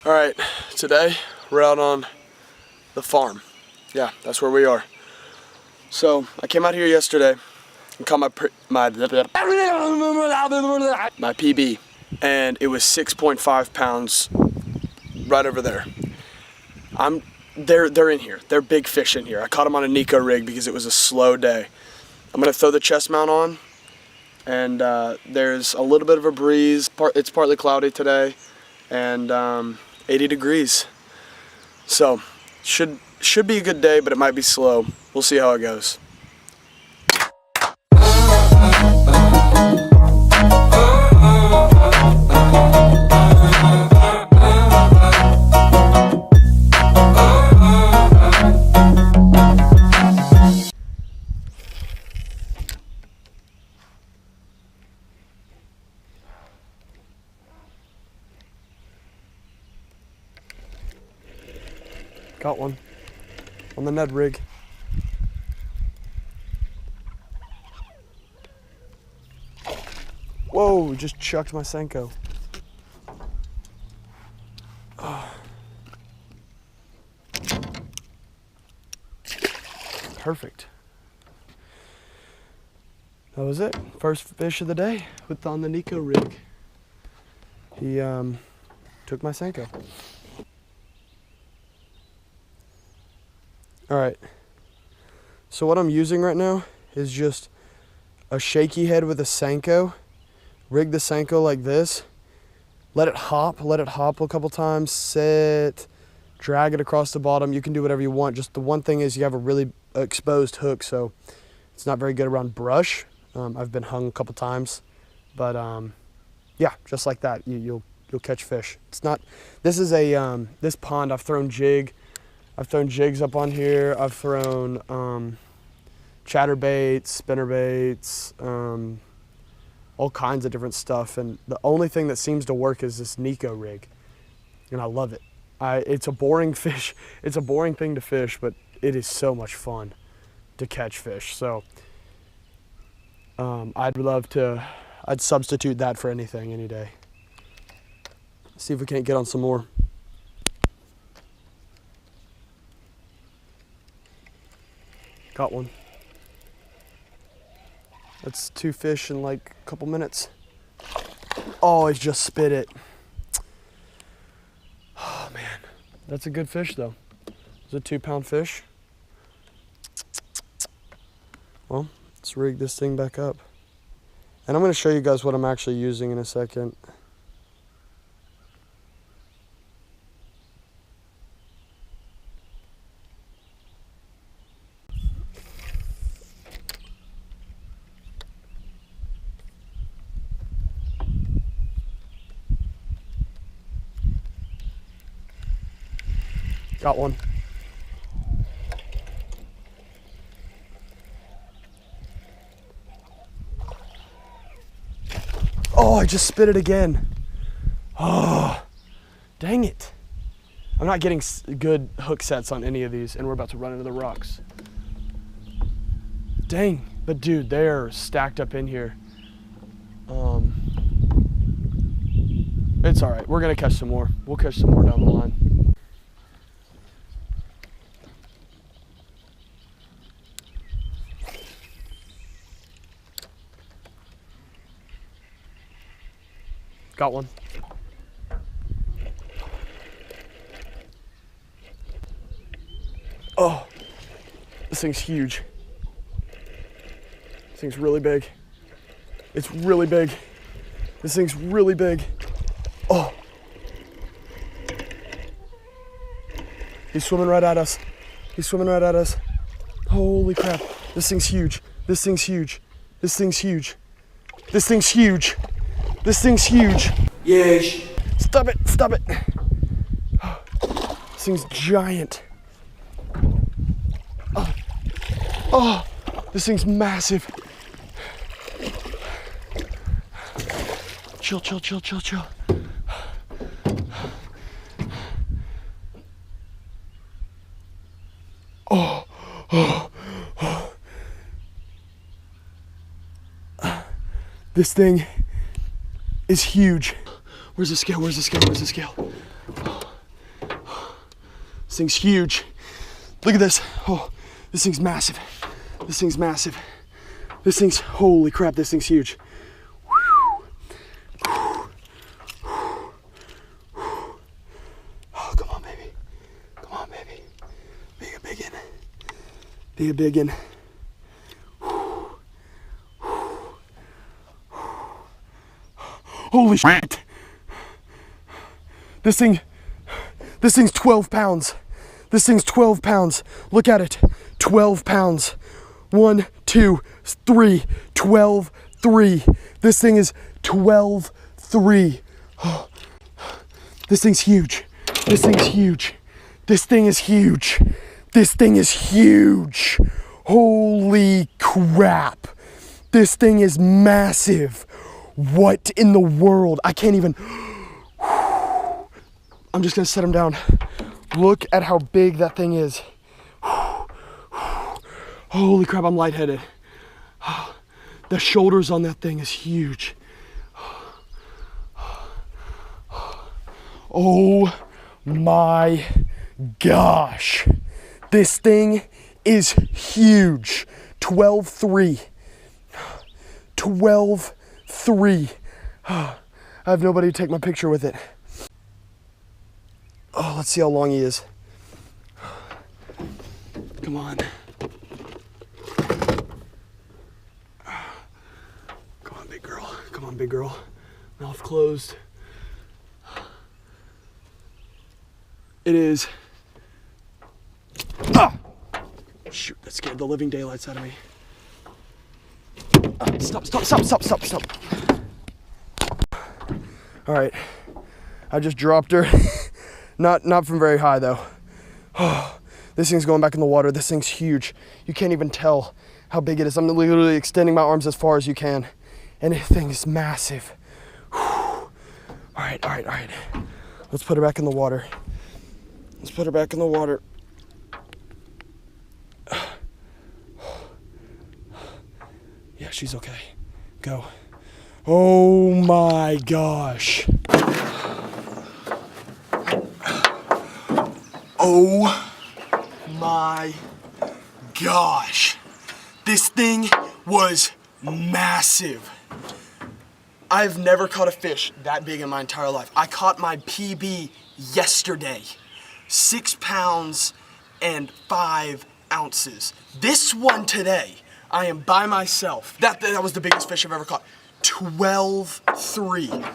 All right, today we're out on the farm. Yeah, that's where we are. So I came out here yesterday and caught my PB, and it was 6.5 pounds right over there. They're in here. They're big fish in here. I caught them on a Nico rig because it was a slow day. I'm gonna throw the chest mount on, and there's a little bit of a breeze. It's partly cloudy today, and 80 degrees. So should be a good day, but it might be slow. We'll see how it goes. Got one on the Ned rig. Whoa, just chucked my Senko. Oh. Perfect. That was it. First fish of the day on the Nico rig. He took my Senko. All right, so what I'm using right now is just a shaky head with a Senko. Rig the Senko like this, let it hop a couple times, sit, drag it across the bottom. You can do whatever you want. Just the one thing is you have a really exposed hook, so it's not very good around brush. I've been hung a couple times, but yeah, just like that, you'll catch fish. It's not, this is a, this pond I've thrown jigs up on here. I've thrown chatterbaits, spinnerbaits, all kinds of different stuff. And the only thing that seems to work is this Nico rig. And I love it. It's a boring fish. It's a boring thing to fish, but it is so much fun to catch fish. So I'd substitute that for anything any day. See if we can't get on some more. Got one. That's 2 fish in like a couple minutes. Oh, he just spit it. Oh man, that's a good fish though. It's a 2-pound fish. Well, let's rig this thing back up. And I'm gonna show you guys what I'm actually using in a second. Got one. Oh, I just spit it again. Oh, dang it. I'm not getting good hook sets on any of these, and we're about to run into the rocks. Dang, but dude, they're stacked up in here. It's all right, we're gonna catch some more. We'll catch some more down the line. Got one. Oh, this thing's huge. This thing's really big. It's really big. This thing's really big. Oh. He's swimming right at us. He's swimming right at us. Holy crap. This thing's huge. This thing's huge. This thing's huge. This thing's huge. This thing's huge. Yeesh. Stop it, stop it. This thing's giant. Oh, this thing's massive. Chill, chill, chill, chill, chill. Oh, oh, oh. This thing is huge. Where's the scale? Where's the scale? Where's the scale? This thing's huge. Look at this. Oh, this thing's massive. This thing's massive. This thing's, holy crap, this thing's huge. Oh, come on, baby. Come on, baby. Be a biggin. Be a biggin. Holy shit. This thing's 12 pounds. This thing's 12 pounds. Look at it. 12 pounds. 1, 2, 3. 12, 3. This thing is 12, 3. Oh. This thing's huge. This thing's huge. This thing is huge. This thing is huge. Holy crap. This thing is massive. What in the world? I can't even. I'm just gonna set him down. Look at how big that thing is. Holy crap, I'm lightheaded. The shoulders on that thing is huge. Oh my gosh. This thing is huge. 12-3. 12-3. I have nobody to take my picture with it. Oh, let's see how long he is. Come on. Come on, big girl. Come on, big girl. Mouth closed. It is. Ah! Shoot, that scared the living daylights out of me. Stop. All right, I just dropped her. Not from very high though. Oh, this thing's going back in the water. This thing's huge. You can't even tell how big it is. I'm literally extending my arms as far as you can. And this thing is massive. All right. Let's put her back in the water. Let's put her back in the water. Yeah, she's okay. Go. Oh my gosh. Oh my gosh. This thing was massive. I've never caught a fish that big in my entire life. I caught my PB yesterday. 6 pounds and 5 ounces. This one today, I am by myself. That was the biggest fish I've ever caught. 12-3.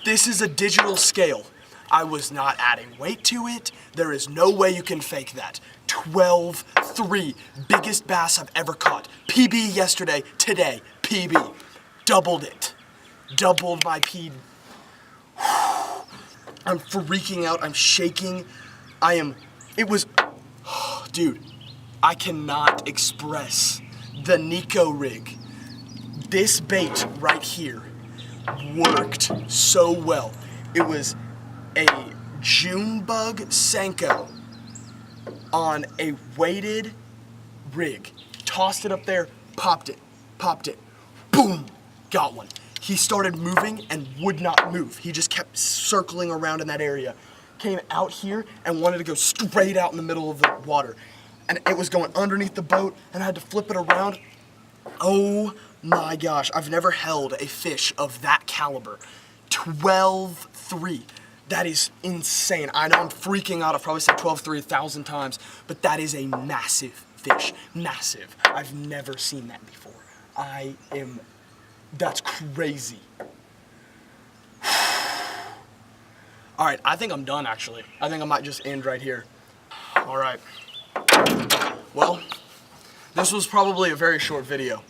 This is a digital scale. I was not adding weight to it. There is no way you can fake that. 12-3. Biggest bass I've ever caught. PB yesterday, today, PB. Doubled it. Doubled my PB. I'm freaking out. I'm shaking. Dude, I cannot express the Nico rig. This bait right here worked so well. It was a June bug Senko on a weighted rig. Tossed it up there, popped it, boom, got one. He started moving and would not move. He just kept circling around in that area. Came out here and wanted to go straight out in the middle of the water. And it was going underneath the boat and I had to flip it around. Oh my gosh, I've never held a fish of that caliber. 12-3. That is insane. I know I'm freaking out. I've probably said 12-3 1,000 times, but that is a massive fish. Massive. I've never seen that before. That's crazy. All right, I think I'm done actually. I think I might just end right here. All right. Well, this was probably a very short video,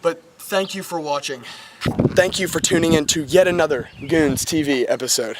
but thank you for watching. Thank you for tuning in to yet another Goons TV episode.